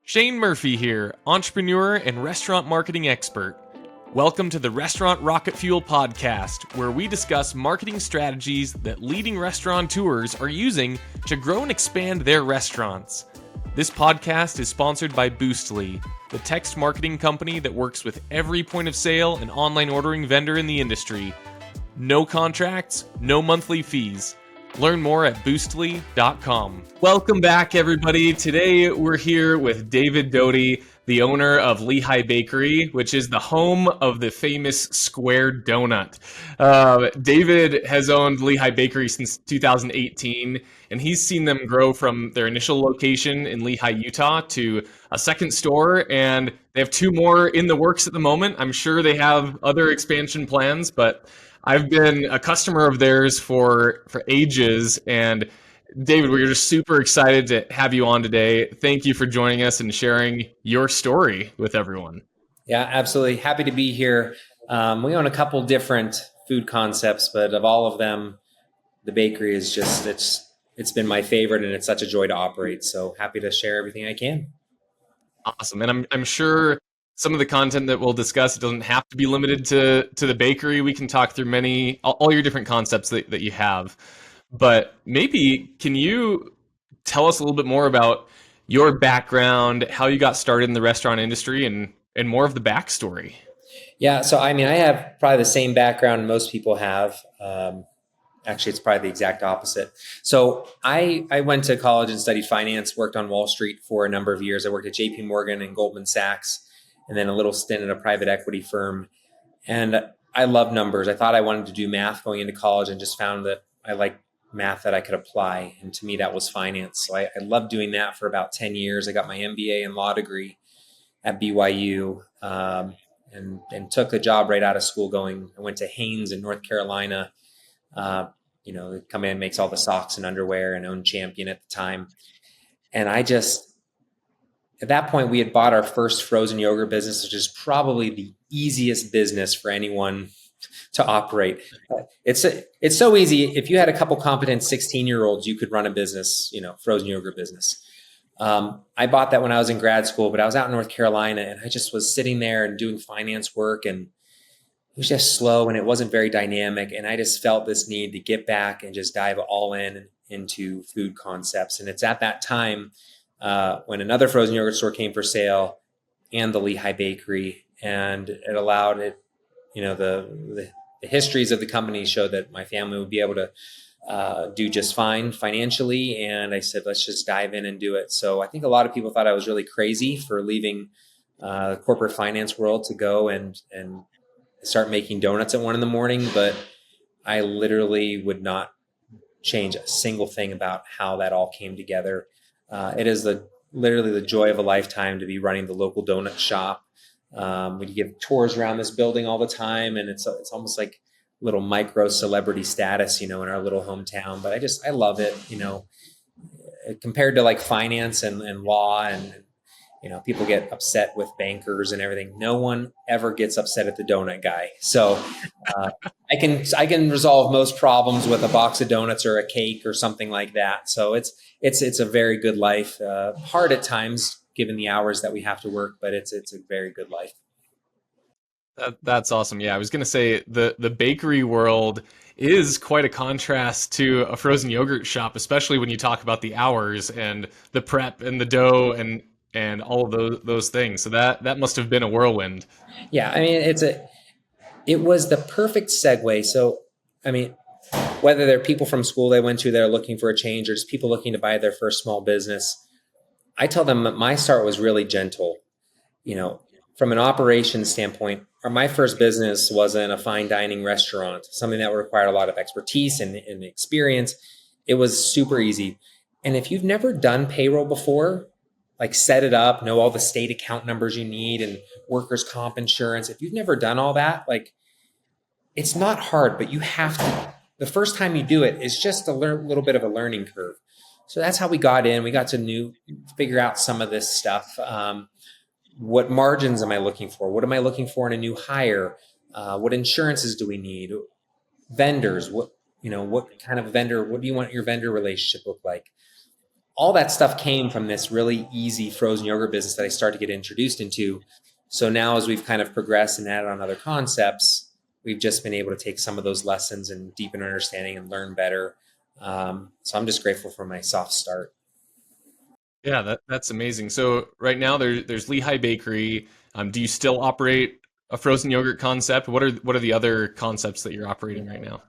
Shane Murphy here, entrepreneur and restaurant marketing expert. Welcome to the Restaurant Rocket Fuel podcast, where we discuss marketing strategies that leading restaurateurs are using to grow and expand their restaurants. This podcast is sponsored by Boostly, the text marketing company that works with every point of sale and online ordering vendor in the industry. No contracts, no monthly fees. Learn more at boostly.com. Welcome back, everybody. Today we're here with David Doty, the owner of Lehigh Bakery, which is the home of the famous square donut. David has owned Lehigh Bakery since 2018, and he's seen them grow from their initial location in Lehigh, Utah, to a second store, and they have two more in the works at the moment. I'm sure they have other expansion plans, but I've been a customer of theirs for ages, and David, we're just super excited to have you on today. Thank you for joining us and sharing your story with everyone. Yeah, absolutely. Happy to be here. We own a couple different food concepts, but of all of them, the bakery is just, it's been my favorite, and it's such a joy to operate. So happy to share everything I can. Awesome. And I'm sure some of the content that we'll discuss, it doesn't have to be limited to the bakery. We can talk through all your different concepts that you have. But maybe can you tell us a little bit more about your background, how you got started in the restaurant industry, and more of the backstory? Yeah, so I have probably the same background most people have. Actually, it's probably the exact opposite. So I went to college and studied finance, worked on Wall Street for a number of years. I worked at JP Morgan and Goldman Sachs, and then a little stint at a private equity firm. And I love numbers. I thought I wanted to do math going into college, and just found that I liked math that I could apply. And to me, that was finance. So I loved doing that for about 10 years. I got my MBA and law degree at BYU, and took a job right out of school I went to Hanes in North Carolina. The company that makes all the socks and underwear, and owned Champion at the time. And at that point, we had bought our first frozen yogurt business, which is probably the easiest business for anyone to operate. It's so easy. If you had a couple competent 16-year-olds, you could run a business, frozen yogurt business. I bought that when I was in grad school, but I was out in North Carolina, and I just was sitting there and doing finance work, and it was just slow, and it wasn't very dynamic. And I just felt this need to get back and just dive all into food concepts. And it's at that time when another frozen yogurt store came for sale, and the Lehigh Bakery, and it allowed it, the histories of the company showed that my family would be able to do just fine financially. And I said, let's just dive in and do it. So I think a lot of people thought I was really crazy for leaving the corporate finance world to go and start making donuts at 1 a.m. But I literally would not change a single thing about how that all came together. It is literally the joy of a lifetime to be running the local donut shop. We give tours around this building all the time, and it's almost like little micro celebrity status, in our little hometown. But I love it, compared to like finance and law, and people get upset with bankers and everything. No one ever gets upset at the donut guy. So I can resolve most problems with a box of donuts or a cake or something like that. So it's a very good life. Hard at times given the hours that we have to work, but it's a very good life. That's awesome. Yeah, I was going to say the bakery world is quite a contrast to a frozen yogurt shop, especially when you talk about the hours and the prep and the dough and all of those things. So that must have been a whirlwind. Yeah, it was the perfect segue. So, whether they're people from school they went to that are looking for a change, or just people looking to buy their first small business, I tell them that my start was really gentle. From an operations standpoint, my first business wasn't a fine dining restaurant, something that required a lot of expertise and experience. It was super easy. And if you've never done payroll before, like set it up, know all the state account numbers you need and workers' comp insurance, if you've never done all that, it's not hard, but you have to. The first time you do it is just a little bit of a learning curve. So that's how we got in. We got to figure out some of this stuff. What margins am I looking for? What am I looking for in a new hire? What insurances do we need? Vendors, what kind of vendor, what do you want your vendor relationship look like? all that stuff came from this really easy frozen yogurt business that I started to get introduced into. So now, as we've kind of progressed and added on other concepts, we've just been able to take some of those lessons and deepen our understanding and learn better. So I'm just grateful for my soft start. Yeah, that's amazing. So right now there's Lehigh Bakery. Do you still operate a frozen yogurt concept? What are the other concepts that you're operating right now?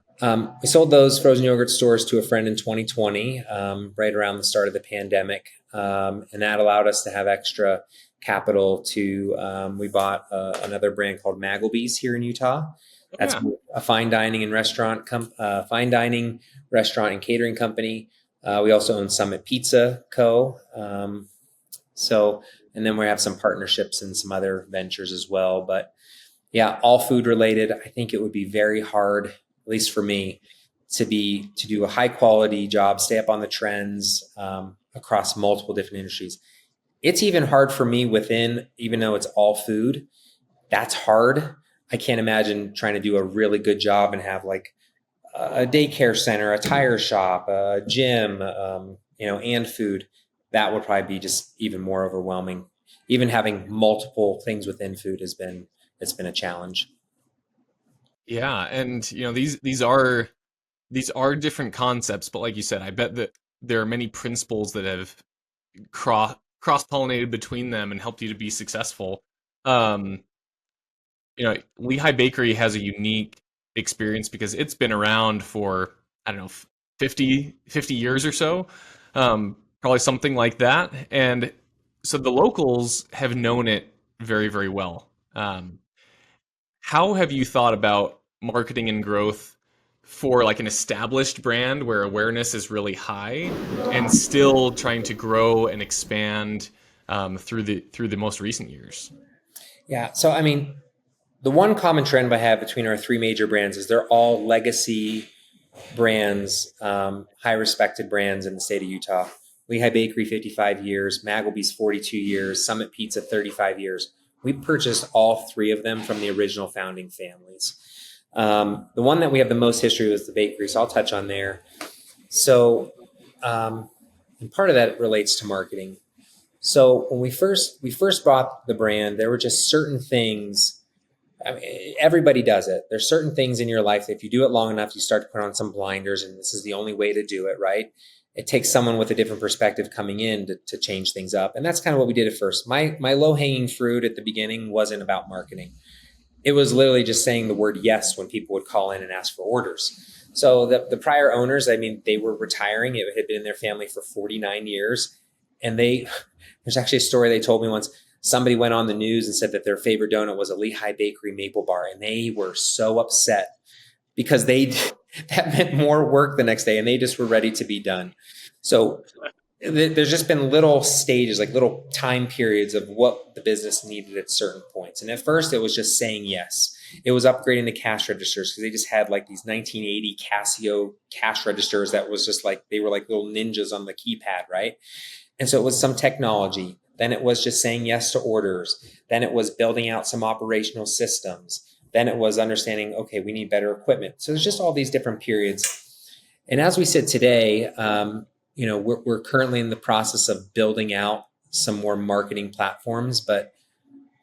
We sold those frozen yogurt stores to a friend in 2020, right around the start of the pandemic. And that allowed us to have extra capital to, we bought another brand called Maggleby's here in Utah. Oh, That's yeah. a fine dining restaurant and catering company. We also own Summit Pizza Co. And then we have some partnerships and some other ventures as well. But yeah, all food related. I think it would be very hard, at least for me, to do a high quality job, stay up on the trends across multiple different industries. It's even hard for me even though it's all food. That's hard. I can't imagine trying to do a really good job and have like a daycare center, a tire shop, a gym, and food. That would probably be just even more overwhelming. Even having multiple things within food it's been a challenge. Yeah, and these are different concepts, but like you said, I bet that there are many principles that have cross-pollinated between them and helped you to be successful. Um, Lehigh Bakery has a unique experience because it's been around for, I don't know, 50 years or so, probably something like that. And so the locals have known it very, very well. How have you thought about marketing and growth for like an established brand where awareness is really high and still trying to grow and expand through the most recent years? Yeah. So, I mean, the one common trend I have between our three major brands is they're all legacy brands, high respected brands in the state of Utah. Lehigh Bakery, 55 years, Maggleby's 42 years, Summit Pizza, 35 years. We purchased all three of them from the original founding families. The one that we have the most history was the bakery, so I'll touch on there. So, and part of that relates to marketing. So when we first bought the brand, there were just certain things. I mean, everybody does it. There's certain things in your life that if you do it long enough, you start to put on some blinders, and this is the only way to do it, right? It takes someone with a different perspective coming in to change things up, and that's kind of what we did at first. My low hanging fruit at the beginning wasn't about marketing. It was literally just saying the word yes when people would call in and ask for orders. So the prior owners, I mean, they were retiring. It had been in their family for 49 years, and there's actually a story they told me once. Somebody went on the news and said that their favorite donut was a Lehigh Bakery maple bar, and they were so upset because that meant more work the next day, and they just were ready to be done. So there's just been little stages, like little time periods of what the business needed at certain points. And at first, it was just saying yes. It was upgrading the cash registers because they just had like these 1980 Casio cash registers that was just like they were like little ninjas on the keypad, right? And so it was some technology. Then it was just saying yes to orders. Then it was building out some operational systems. Then it was understanding, okay, we need better equipment. So there's just all these different periods. And as we said today, we're currently in the process of building out some more marketing platforms. But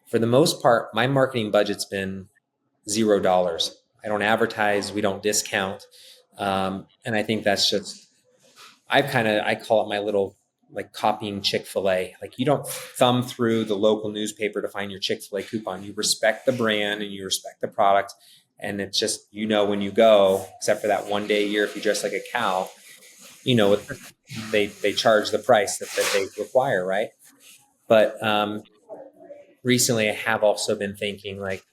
for the most part, my marketing budget's been $0. I don't advertise. We don't discount. And I think that's just I call it my little like copying Chick-fil-A. Like you don't thumb through the local newspaper to find your Chick-fil-A coupon. You respect the brand and you respect the product. And it's just, when you go, except for that one day a year, if you dress like a cow, they charge the price that they require, right? But recently I have also been thinking like,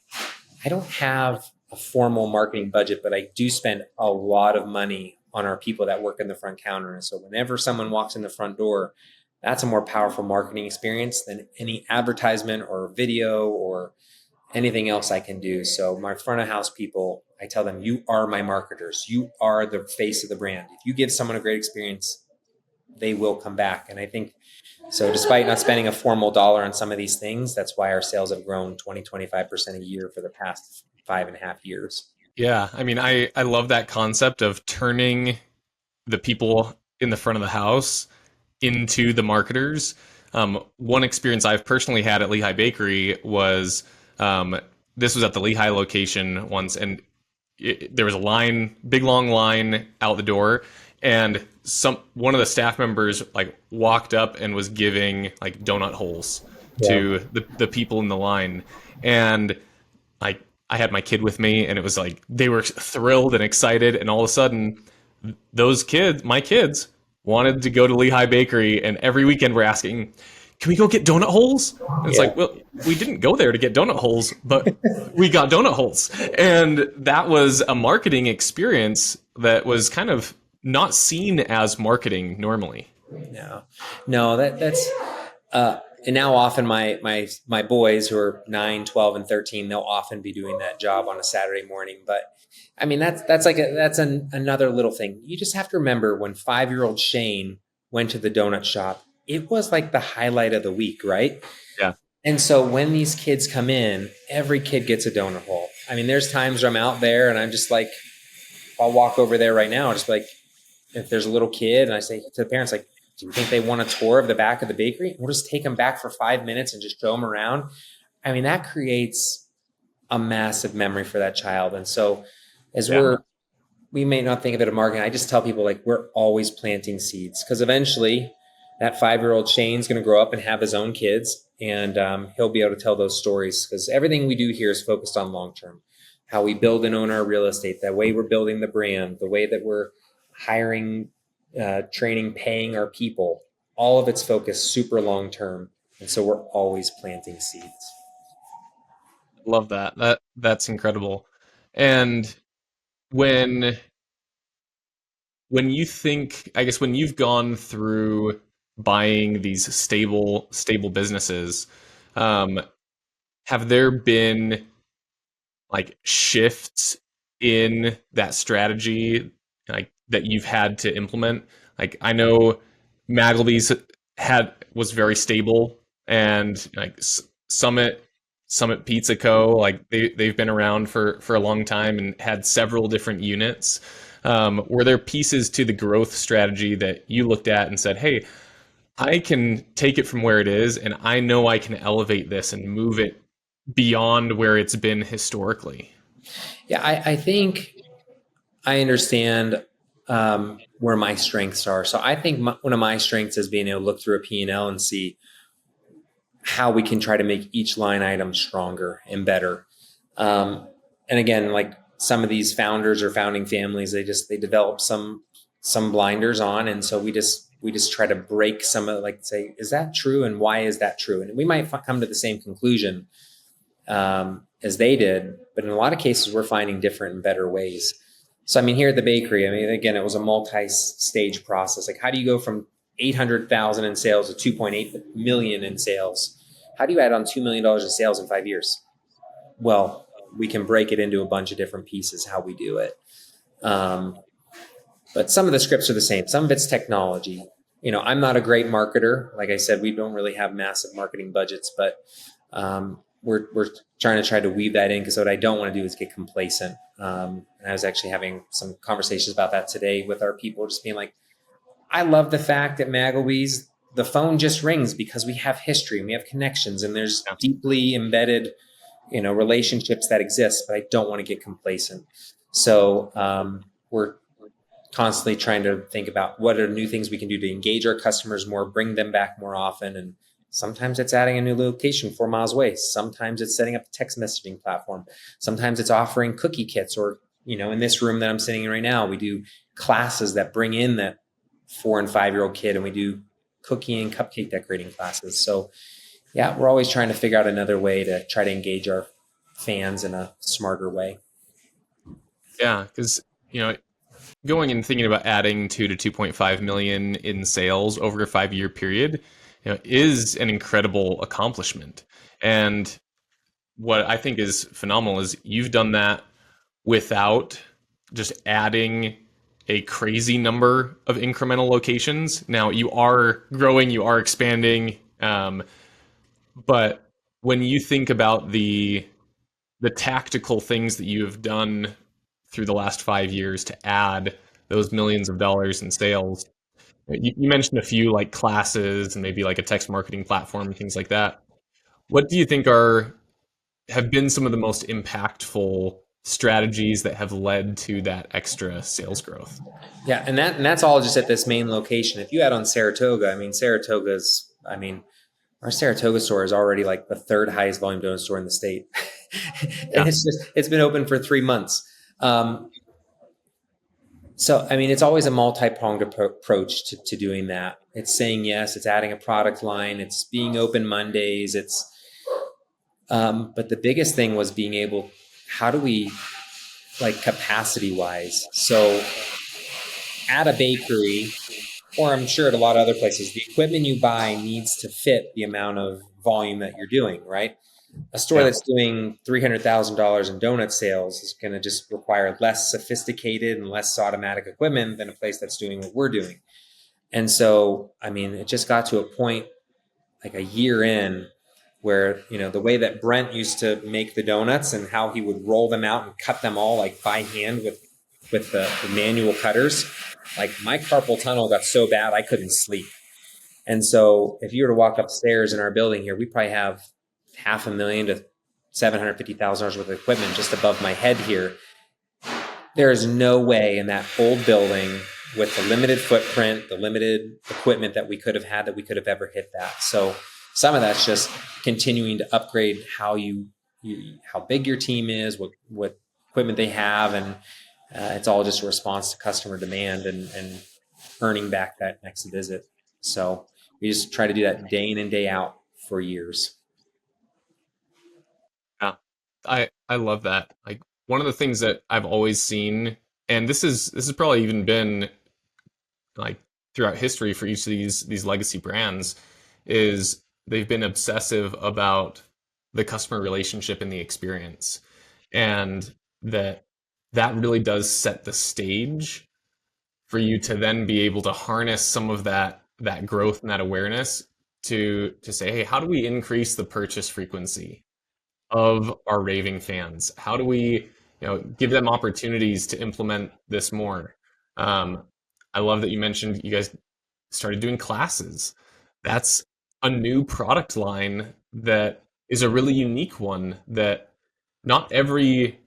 I don't have a formal marketing budget, but I do spend a lot of money on our people that work in the front counter. And so whenever someone walks in the front door, that's a more powerful marketing experience than any advertisement or video or anything else I can do. So my front of house people, I tell them, you are my marketers. You are the face of the brand. If you give someone a great experience, they will come back. And I think so despite not spending a formal dollar on some of these things, that's why our sales have grown 20-25% a year for the past 5.5 years. Yeah, I mean, I love that concept of turning the people in the front of the house into the marketers. One experience I've personally had at Lehigh Bakery was um, this was at the Lehigh location once, and there was a line, big long line out the door, and some one of the staff members like walked up and was giving like donut holes Yeah. to the people in the line, and like I had my kid with me, and it was like they were thrilled and excited, and all of a sudden, those kids, my kids, wanted to go to Lehigh Bakery, and every weekend we're asking, "Can we go get donut holes?" And it's Yeah. like, well, we didn't go there to get donut holes, but we got donut holes, and that was a marketing experience that was kind of not seen as marketing normally. No, no, that's and now often my boys who are 9, 12, and 13, they'll often be doing that job on a Saturday morning. But I mean, that's another little thing. You just have to remember when 5-year-old Shane went to the donut shop, it was like the highlight of the week, right? Yeah, And so when these kids come in, every kid gets a donut hole. I mean, there's times where I'm out there and I'm just like, I'll walk over there right now, just like if there's a little kid and I say to the parents, like, do you think they want a tour of the back of the bakery? We'll just take them back for 5 minutes and just show them around. I mean, that creates a massive memory for that child. And so as yeah, we may not think of it as marketing. I just tell people like we're always planting seeds because eventually that 5-year-old Shane's going to grow up and have his own kids, and he'll be able to tell those stories because everything we do here is focused on long term. How we build and own our real estate, the way we're building the brand, the way that we're hiring, training, paying our people, all of it's focused super long term. And so we're always planting seeds. love that. That's incredible. And when when you think, I guess when you've gone through buying these stable businesses, um, have there been like shifts in that strategy like that you've had to implement? Like I know Maggleby's had was very stable, and like Summit Pizza Co. Like they've been around for a long time and had several different units. Were there pieces to the growth strategy that you looked at and said, "Hey, I can take it from where it is, and I know I can elevate this and move it beyond where it's been historically"? Yeah, I think I understand where my strengths are. So I think one of my strengths is being able to look through a P&L and see how we can try to make each line item stronger and better. And again, like some of these founders or founding families, they develop some blinders on, and so we just try to break some of like say, is that true, and why is that true? And we might come to the same conclusion as they did, but in a lot of cases, we're finding different and better ways. So, I mean, here at the bakery, I mean, again, it was a multi-stage process. Like, how do you go from 800,000 in sales to 2.8 million in sales? How do you add on $2 million in sales in 5 years? Well, we can break it into a bunch of different pieces how we do it. Um, but some of the scripts are the same. Some of it's technology. I'm not a great marketer. Like I said, we don't really have massive marketing budgets, but we're trying to weave that in because what I don't want to do is get complacent. And I was actually having some conversations about that today with our people, just being like, I love the fact that Maggleby's the phone just rings because we have history and we have connections and there's Yeah. deeply embedded, relationships that exist, but I don't want to get complacent. So we're constantly trying to think about what are new things we can do to engage our customers more, bring them back more often. And sometimes it's adding a new location 4 miles away. Sometimes it's setting up a text messaging platform. Sometimes it's offering cookie kits or, in this room that I'm sitting in right now, we do classes that bring in that 4 and 5-year-old kid and we do cookie and cupcake decorating classes. So yeah, we're always trying to figure out another way to try to engage our fans in a smarter way. Yeah, because going and thinking about adding 2 to 2.5 million in sales over a 5 year period, is an incredible accomplishment. And what I think is phenomenal is you've done that without just adding a crazy number of incremental locations. Now you are growing, you are expanding, but when you think about the tactical things that you have done through the last 5 years to add those millions of dollars in sales, You mentioned a few like classes and maybe like a text marketing platform and things like that. What do you think are have been some of the most impactful strategies that have led to that extra sales growth? Yeah, and that's all just at this main location. If you add on Saratoga, I mean, our Saratoga store is already like the third highest volume donut store in the state, and Yeah. it's been open for 3 months. Um, so I mean, it's always a multi-pronged approach to doing that. It's saying yes, it's adding a product line, it's being open Mondays, but the biggest thing was being able, how do we, like, capacity wise? So at a bakery, or I'm sure at a lot of other places, the equipment you buy needs to fit the amount of volume that you're doing, right? A store Yeah. that's doing $300,000 in donut sales is going to just require less sophisticated and less automatic equipment than a place that's doing what we're doing. And so, I mean, it just got to a point like a year in where, the way that Brent used to make the donuts and how he would roll them out and cut them all like by hand with the manual cutters, like my carpal tunnel got so bad I couldn't sleep. And so if you were to walk upstairs in our building here, we probably have $500,000 to $750,000 worth of equipment just above my head here. There is no way in that old building, with the limited footprint, the limited equipment that we could have had, that we could have ever hit that. So some of that's just continuing to upgrade how big your team is, what equipment they have, and it's all just a response to customer demand and earning back that next visit. So we just try to do that day in and day out for years. Yeah. I love that. Like one of the things that I've always seen, and this has probably even been like throughout history for each of these legacy brands, is they've been obsessive about the customer relationship and the experience. And that really does set the stage for you to then be able to harness some of that growth and that awareness to say, hey, how do we increase the purchase frequency of our raving fans? How do we, give them opportunities to implement this more? Um, I love that you mentioned you guys started doing classes. That's a new product line that is a really unique one that not every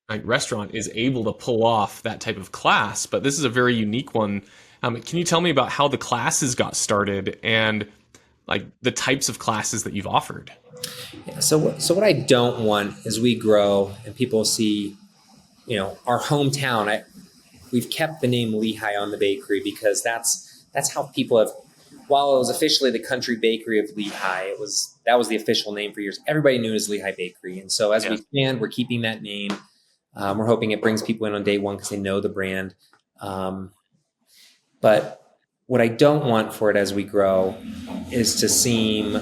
like restaurant is able to pull off that type of class, but this is a very unique one. Can you tell me about how the classes got started and like the types of classes that you've offered? Yeah, so what I don't want is we grow and people see, our hometown. We've kept the name Lehigh on the bakery because that's how people have. While it was officially the Country Bakery of Lehigh, that was the official name for years. Everybody knew it as Lehigh Bakery, and so as we Yeah. expand, we're keeping that name. We're hoping it brings people in on day one because they know the brand. But what I don't want for it as we grow is to seem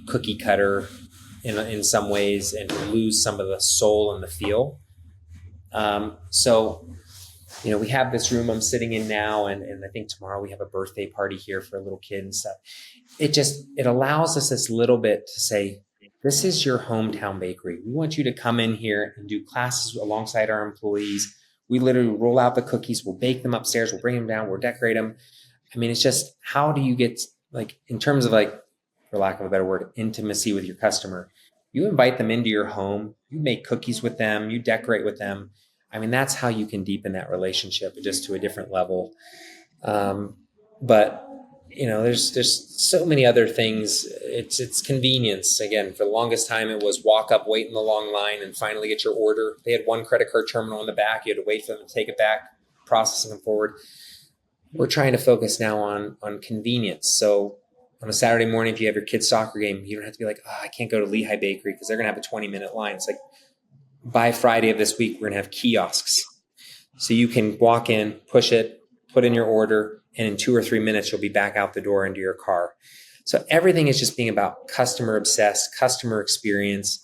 cookie cutter in some ways and to lose some of the soul and the feel. So we have this room I'm sitting in now, and I think tomorrow we have a birthday party here for a little kid and stuff. It allows us this little bit to say, this is your hometown bakery. We want you to come in here and do classes alongside our employees. We literally roll out the cookies, we'll bake them upstairs, we'll bring them down, we'll decorate them. I mean, it's just, how do you get, like, in terms of, like, for lack of a better word, intimacy with your customer? You invite them into your home, you make cookies with them, you decorate with them. I mean, that's how you can deepen that relationship just to a different level. But there's so many other things. It's convenience. Again, for the longest time, it was walk up, wait in the long line, and finally get your order. They had one credit card terminal in the back. You had to wait for them to take it back, processing them forward. We're trying to focus now on convenience. So on a Saturday morning, if you have your kid's soccer game, you don't have to be like, oh, I can't go to Lehigh Bakery because they're going to have a 20-minute line. It's like, by Friday of this week, we're going to have kiosks. So you can walk in, push it, put in your order, and in 2 or 3 minutes, you'll be back out the door into your car. So everything is just being about customer obsessed, customer experience.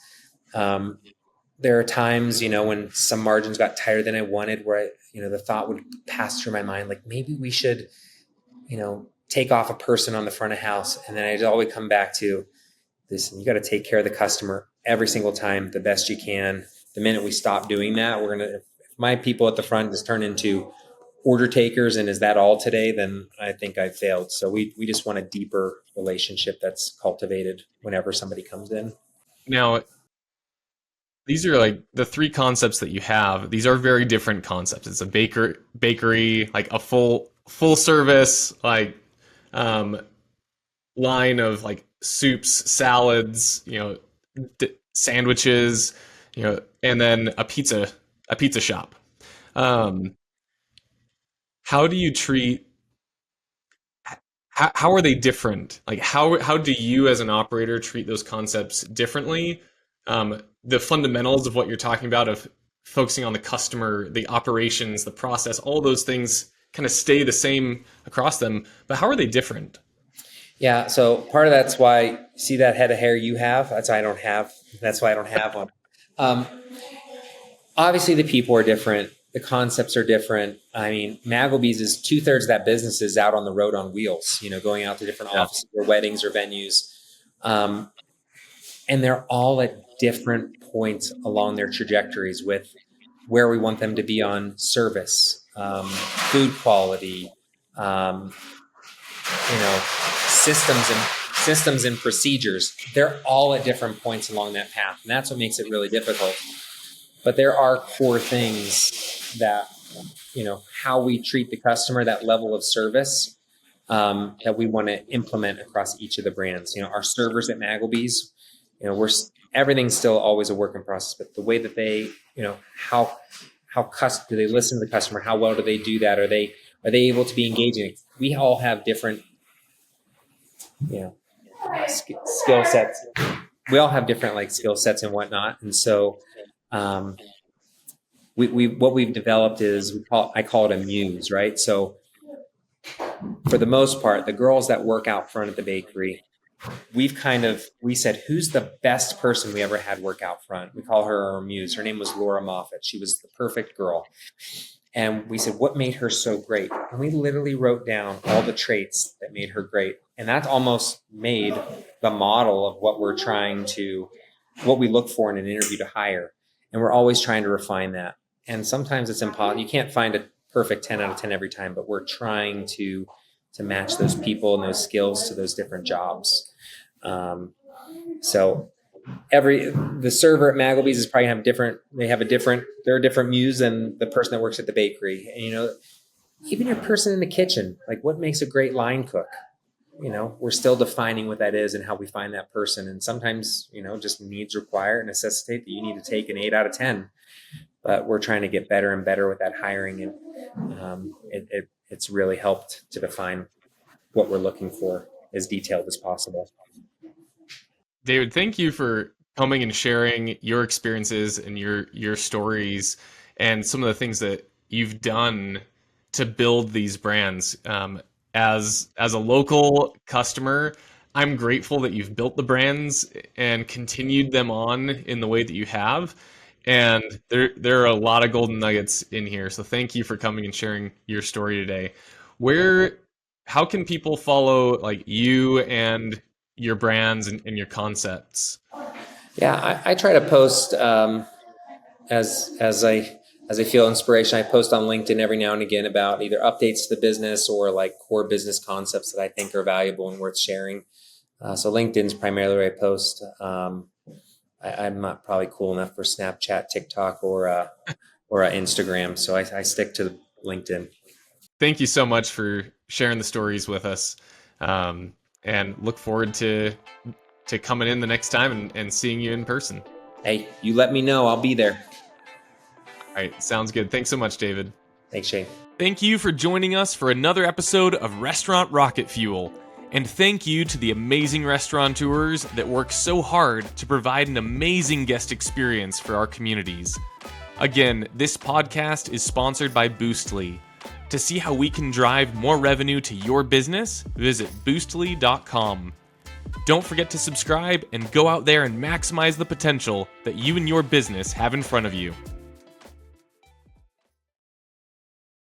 There are times, when some margins got tighter than I wanted, where the thought would pass through my mind, like maybe we should, take off a person on the front of house. And then I'd always come back to this. You got to take care of the customer every single time the best you can. The minute we stop doing that, if my people at the front just turn into order takers and is that all today, then I think I failed. So we just want a deeper relationship that's cultivated whenever somebody comes in. Now, these are like the three concepts that you have. These are very different concepts. It's a bakery, like a full service, like um, line of like soups, salads, sandwiches, and then a pizza shop. Um, how do you treat how are they different? Like how do you as an operator treat those concepts differently? The fundamentals of what you're talking about of focusing on the customer, the operations, the process, all those things kind of stay the same across them, but how are they different? Yeah. So part of that's why, see that head of hair you have? That's why I don't have. That's why I don't have one. Um, Obviously, the people are different. The concepts are different. I mean, Maggleby's is 2/3 of that business is out on the road on wheels, going out to different Yeah. offices or weddings or venues. And they're all at different points along their trajectories with where we want them to be on service, food quality, um, systems and procedures. They're all at different points along that path. And that's what makes it really difficult. But there are core things that, how we treat the customer, that level of service that we want to implement across each of the brands. Our servers at Maggleby's, everything's still always a work in process, but the way that they, how do they listen to the customer? How well do they do that? Are they able to be engaging? We all have different, skill sets. We all have different like skill sets and whatnot. And so, we what we've developed is I call it a muse, right? So for the most part, the girls that work out front at the bakery, we said, who's the best person we ever had work out front? We call her our muse. Her name was Laura Moffat. She was the perfect girl. And we said, what made her so great? And we literally wrote down all the traits that made her great. And that almost made the model of what we look for in an interview to hire. And we're always trying to refine that. And sometimes it's impossible. You can't find a perfect 10 out of 10 every time, but we're trying to match those people and those skills to those different jobs. So the server at Maggleby's is probably they're a different muse than the person that works at the bakery. And, even your person in the kitchen, like what makes a great line cook? We're still defining what that is and how we find that person. And sometimes, just needs require and necessitate that you need to take an 8 out of 10, but we're trying to get better and better with that hiring. And it's really helped to define what we're looking for as detailed as possible. David, thank you for coming and sharing your experiences and your stories and some of the things that you've done to build these brands. As a local customer, I'm grateful that you've built the brands and continued them on in the way that you have. And there are a lot of golden nuggets in here. So thank you for coming and sharing your story today. How can people follow like you and your brands and your concepts? Yeah, I try to post as I feel inspiration. I post on LinkedIn every now and again about either updates to the business or like core business concepts that I think are valuable and worth sharing. So LinkedIn's primarily where I post. I'm not probably cool enough for Snapchat, TikTok, or Instagram, so I stick to LinkedIn. Thank you so much for sharing the stories with us, and look forward to coming in the next time and seeing you in person. Hey, you let me know. I'll be there. All right, sounds good. Thanks so much, David. Thanks, Shane. Thank you for joining us for another episode of Restaurant Rocket Fuel. And thank you to the amazing restaurateurs that work so hard to provide an amazing guest experience for our communities. Again, this podcast is sponsored by Boostly. To see how we can drive more revenue to your business, visit boostly.com. Don't forget to subscribe and go out there and maximize the potential that you and your business have in front of you.